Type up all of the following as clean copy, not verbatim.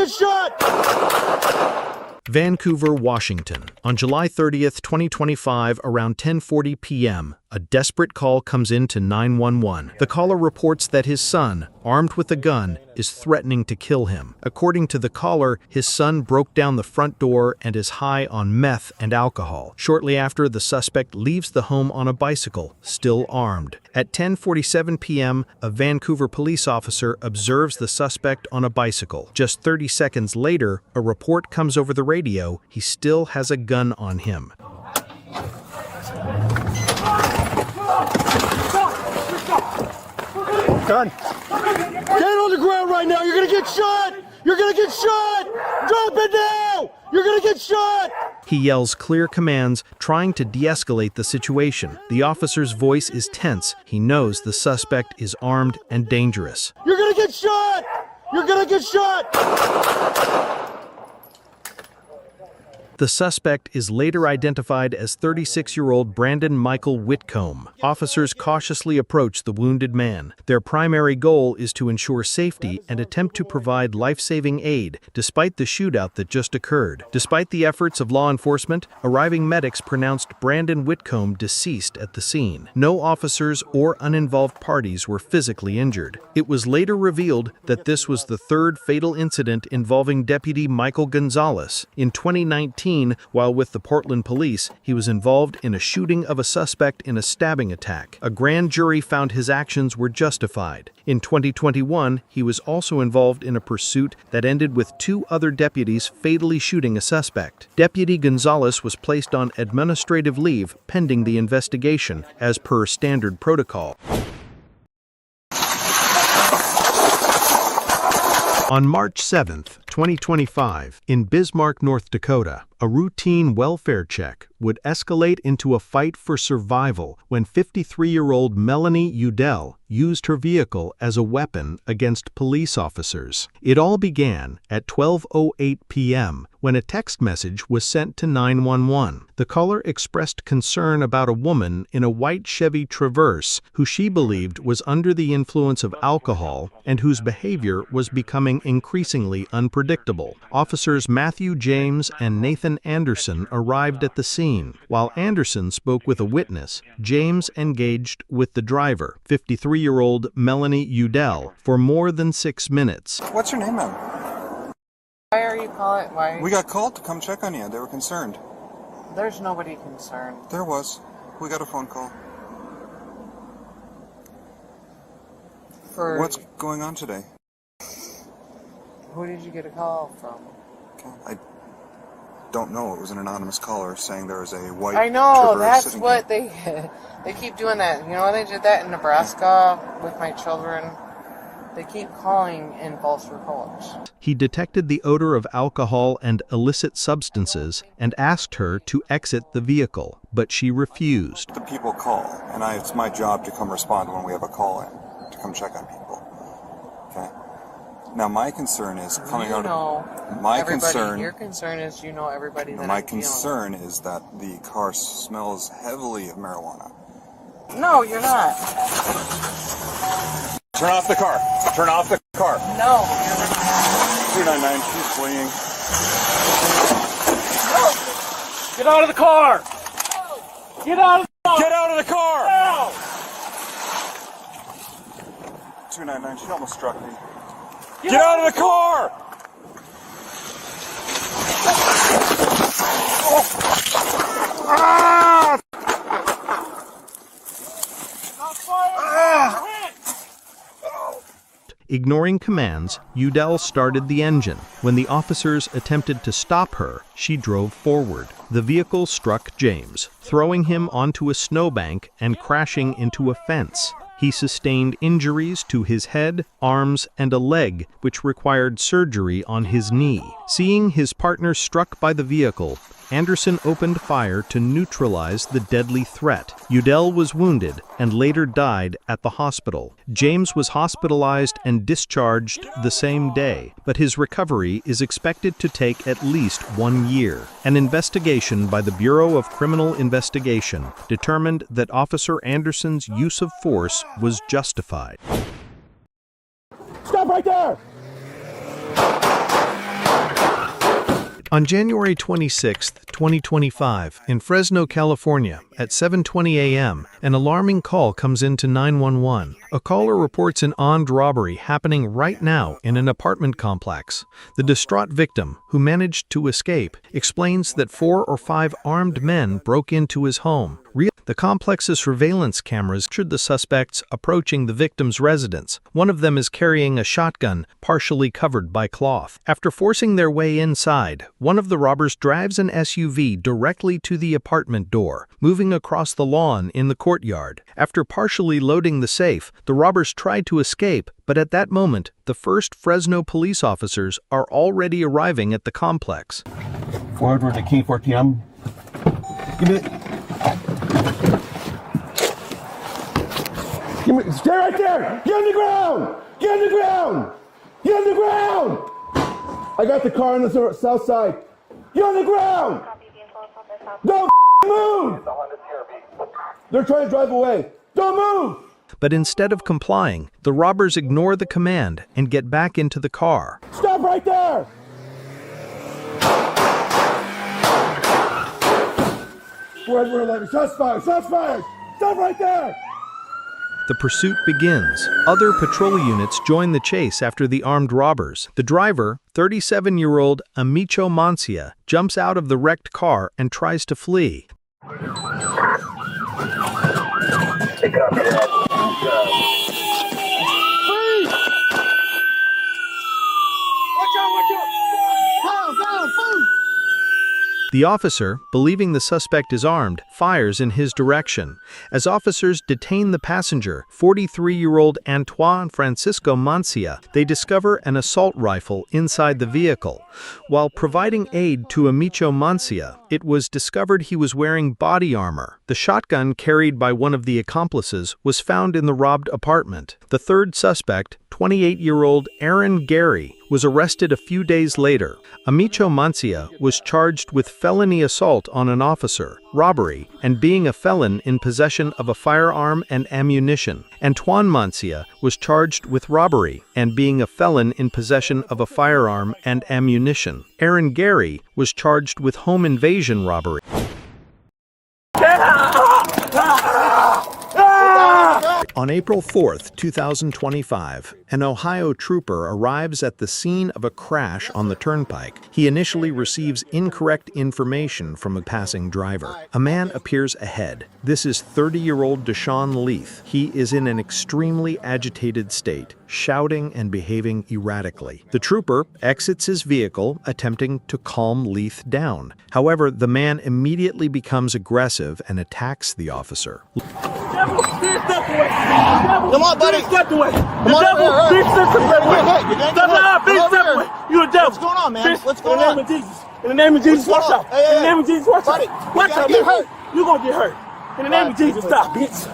get shot! Vancouver, Washington. On July 30th, 2025, around 10:40 p.m., a desperate call comes in to 911. The caller reports that his son, armed with a gun, is threatening to kill him. According to the caller, his son broke down the front door and is high on meth and alcohol. Shortly after, the suspect leaves the home on a bicycle, still armed. At 10:47 p.m., a Vancouver police officer observes the suspect on a bicycle. Just 30 seconds later, a report comes over the radio. He still has a gun on him. Gun. Get on the ground right now. You're gonna get shot. You're gonna get shot. Drop it now. You're gonna get shot. He yells clear commands, trying to de-escalate the situation. The officer's voice is tense. He knows the suspect is armed and dangerous. You're gonna get shot. You're gonna get shot. The suspect is later identified as 36-year-old Brandon Michael Whitcomb. Officers cautiously approach the wounded man. Their primary goal is to ensure safety and attempt to provide life-saving aid, despite the shootout that just occurred. Despite the efforts of law enforcement, arriving medics pronounced Brandon Whitcomb deceased at the scene. No officers or uninvolved parties were physically injured. It was later revealed that this was the third fatal incident involving Deputy Michael Gonzalez. In 2019, while with the Portland police, he was involved in a shooting of a suspect in a stabbing attack. A grand jury found his actions were justified. In 2021, he was also involved in a pursuit that ended with 2 other deputies fatally shooting a suspect. Deputy Gonzalez was placed on administrative leave pending the investigation, as per standard protocol. On March 7, 2025, in Bismarck, North Dakota, a routine welfare check would escalate into a fight for survival when 53-year-old Melanie Udell used her vehicle as a weapon against police officers. It all began at 12:08 p.m. when a text message was sent to 911. The caller expressed concern about a woman in a white Chevy Traverse who she believed was under the influence of alcohol and whose behavior was becoming increasingly unpredictable. Officers Matthew James and Nathan Anderson arrived at the scene. While Anderson spoke with a witness, James engaged with the driver, 53-year-old Melanie Udell, for more than 6 minutes. What's your name, ma'am? Why are you calling? Why? We got called to come check on you. They were concerned. There's nobody concerned. There was. We got a phone call. For What's going on today? who did you get a call from? Okay. I don't know. It was an anonymous caller saying there was a white. I know, Traverse that's sitting what here. they keep doing that. You know, they did that in Nebraska with my children. They keep calling in false reports. He detected the odor of alcohol and illicit substances and asked her to exit the vehicle, but she refused. The people call, and it's my job to come respond when we have a call in, to come check on people. Okay? Now, my concern is coming out of... My concern... Your concern is you know everybody that My concern is that the car smells heavily of marijuana. No, you're not. Turn off the car. Turn off the car. No. 299, she's fleeing. Get out of the car. Get out of the car. Get out of the car! Now. 299, she almost struck me. Get out of the car! Ah! Ignoring commands, Udell started the engine. When the officers attempted to stop her, she drove forward. The vehicle struck James, throwing him onto a snowbank and crashing into a fence. He sustained injuries to his head, arms, and a leg, which required surgery on his knee. Seeing his partner struck by the vehicle, Anderson opened fire to neutralize the deadly threat. Udell was wounded and later died at the hospital. James was hospitalized and discharged the same day, but his recovery is expected to take at least 1 year. An investigation by the Bureau of Criminal Investigation determined that Officer Anderson's use of force was justified. Stop right there. On January 26, 2025, in Fresno, California, at 7:20 a.m., an alarming call comes into 911. A caller reports an armed robbery happening right now in an apartment complex. The distraught victim, who managed to escape, explains that 4 or 5 armed men broke into his home. The complex's surveillance cameras captured the suspects approaching the victim's residence. One of them is carrying a shotgun, partially covered by cloth. After forcing their way inside, one of the robbers drives an SUV directly to the apartment door, moving across the lawn in the courtyard. After partially loading the safe, the robbers tried to escape, but at that moment, the first Fresno police officers are already arriving at the complex. Forward to King 14. Give me the... Stay right there! Get on the ground! Get on the ground! Get on the ground! I got the car on the south side. Get on the ground! Don't move! They're trying to drive away. Don't move! But instead of complying, the robbers ignore the command and get back into the car. Stop right there! We're 11. Shots fired! Shots fired! Stop right there! The pursuit begins. Other patrol units join the chase after the armed robbers. The driver, 37-year-old Amicho Mancia, jumps out of the wrecked car and tries to flee. The officer, believing the suspect is armed, fires in his direction. As officers detain the passenger, 43-year-old Antoine Francisco Mancia, they discover an assault rifle inside the vehicle. While providing aid to Amicho Mancia, it was discovered he was wearing body armor. The shotgun carried by one of the accomplices was found in the robbed apartment. The third suspect, 28-year-old Aaron Gary, was arrested a few days later. Amicho Mancia was charged with felony assault on an officer, robbery, and being a felon in possession of a firearm and ammunition. Antoine Mancia was charged with robbery and being a felon in possession of a firearm and ammunition. Aaron Gary was charged with home invasion robbery. On April 4, 2025, an Ohio trooper arrives at the scene of a crash on the turnpike. He initially receives incorrect information from a passing driver. A man appears ahead. This is 30-year-old Deshaun Leith. He is in an extremely agitated state, shouting and behaving erratically. The trooper exits his vehicle, attempting to calm Leith down. However, the man immediately becomes aggressive and attacks the officer. Come on, buddy. Step away. Come on, devil, step away. You a devil. What's going on, man? What's going on? In the name of Jesus. In the name of Jesus, watch out. Hey, in the name of Jesus, watch buddy, out. Watch out, get hurt. You gonna get hurt. In the name of Jesus, stop, bitch.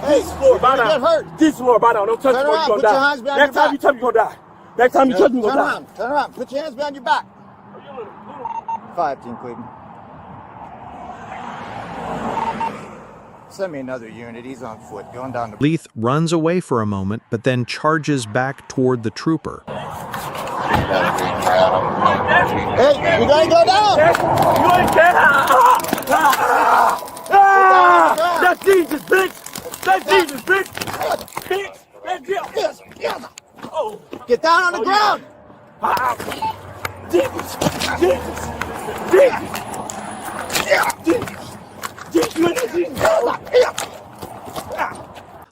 Hey, Jesus, Lord, bow down. get hurt. Jesus, Lord, bow down. Don't touch me, Turn or around. you're Put gonna your die. hands behind Next your time you touch me, you're gonna die. Next time you touch me, you're gonna die. Turn around. Put your hands behind your back. 5-team Cleveland. Send me another unit. He's on foot. Going down the... Leith runs away for a moment, but then charges back toward the trooper. Hey, you gotta go down. You ain't That's Jesus, bitch. That's Jesus, bitch. Bitch. That's Jesus. Yes. Oh. Get down on the ground. Jesus.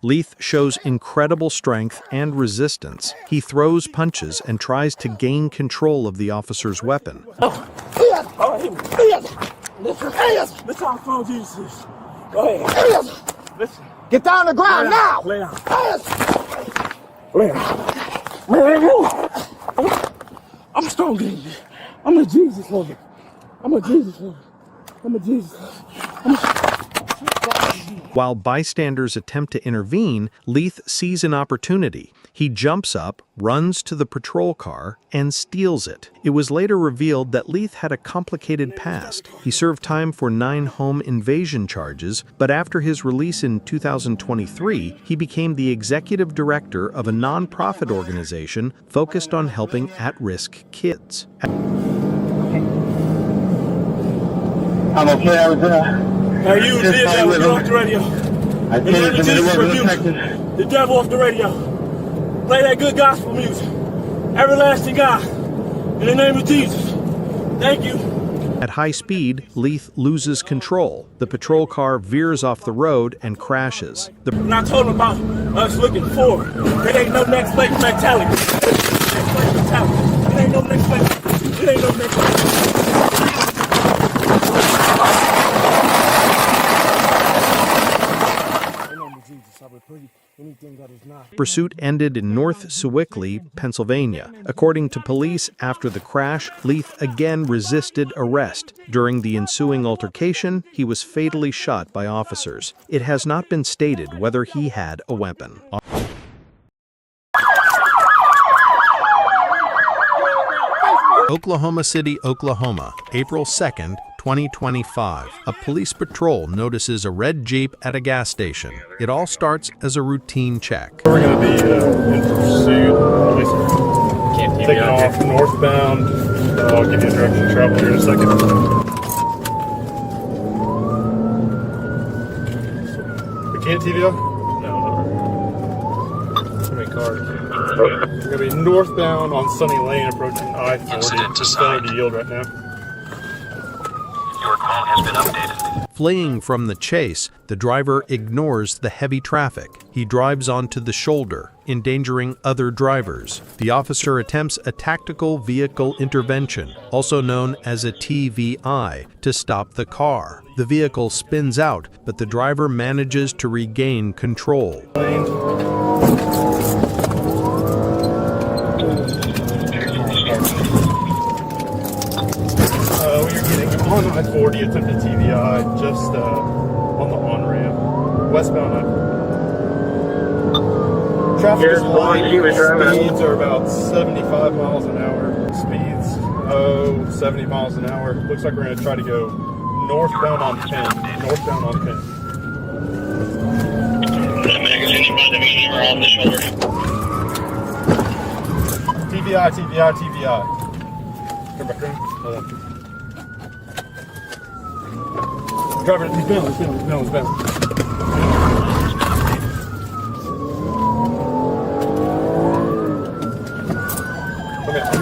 Leith shows incredible strength and resistance. He throws punches and tries to gain control of the officer's weapon. Listen how strong Jesus is. Go ahead. Listen. Get down on the ground now. Lay down. Lay down. I'm strong, baby. I'm a Jesus lover. I'm a Jesus lover. I'm a Jesus lover. While bystanders attempt to intervene, Leith sees an opportunity. He jumps up, runs to the patrol car, and steals it. It was later revealed that Leith had a complicated past. He served time for 9 home invasion charges, but after his release in 2023, he became the executive director of a nonprofit organization focused on helping at-risk kids. I'm okay. I was Hey, you just did that fine with with you him. off the radio. I In the told name him of that it Jesus, wasn't rebuke affected. the devil off the radio. Play that good gospel music. Everlasting God. In the name of Jesus. Thank you. At high speed, Leith loses control. The patrol car veers off the road and crashes. And I told him about us looking forward. There ain't no next place mentality. Next place mentality. It ain't no next place. It ain't no next place. Pursuit ended in North Sewickley, Pennsylvania. According to police, after the crash, Leith again resisted arrest. During the ensuing altercation, he was fatally shot by officers. It has not been stated whether he had a weapon. Oklahoma City, Oklahoma, April 2nd, 2025. A police patrol notices a red Jeep at a gas station. It all starts as a routine check. We're going to be in pursuit, at least taking off northbound. I'll give you a direction to travel here in a second. We can't TV off? No. Too many cars. We're going to be northbound on Sunny Lane approaching I-40. Incident to It's sign. going to yield right now. Your call has been updated. Fleeing from the chase, the driver ignores the heavy traffic. He drives onto the shoulder, endangering other drivers. The officer attempts a tactical vehicle intervention, also known as a TVI, to stop the car. The vehicle spins out, but the driver manages to regain control. We are getting on I-40, attempted TVI, just on the on-ramp, westbound I-40. Traffic is light, speeds are about 75 miles an hour, speeds, 70 miles an hour. Looks like we're going to try to go northbound on Penn, northbound on Penn. TVI. Turn back around. Driver, he's bound.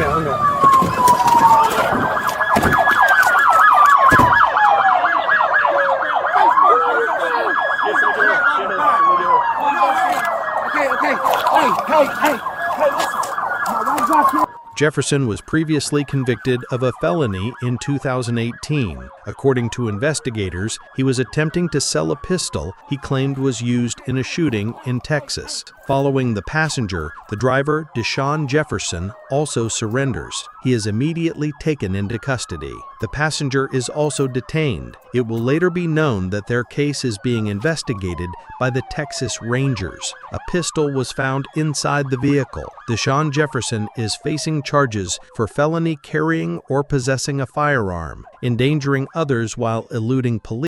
I'm out. Jefferson was previously convicted of a felony in 2018. According to investigators, he was attempting to sell a pistol he claimed was used in a shooting in Texas. Following the passenger, the driver, Deshaun Jefferson, also surrenders. He is immediately taken into custody. The passenger is also detained. It will later be known that their case is being investigated by the Texas Rangers. A pistol was found inside the vehicle. Deshaun Jefferson is facing charges for felony carrying or possessing a firearm, endangering others while eluding police.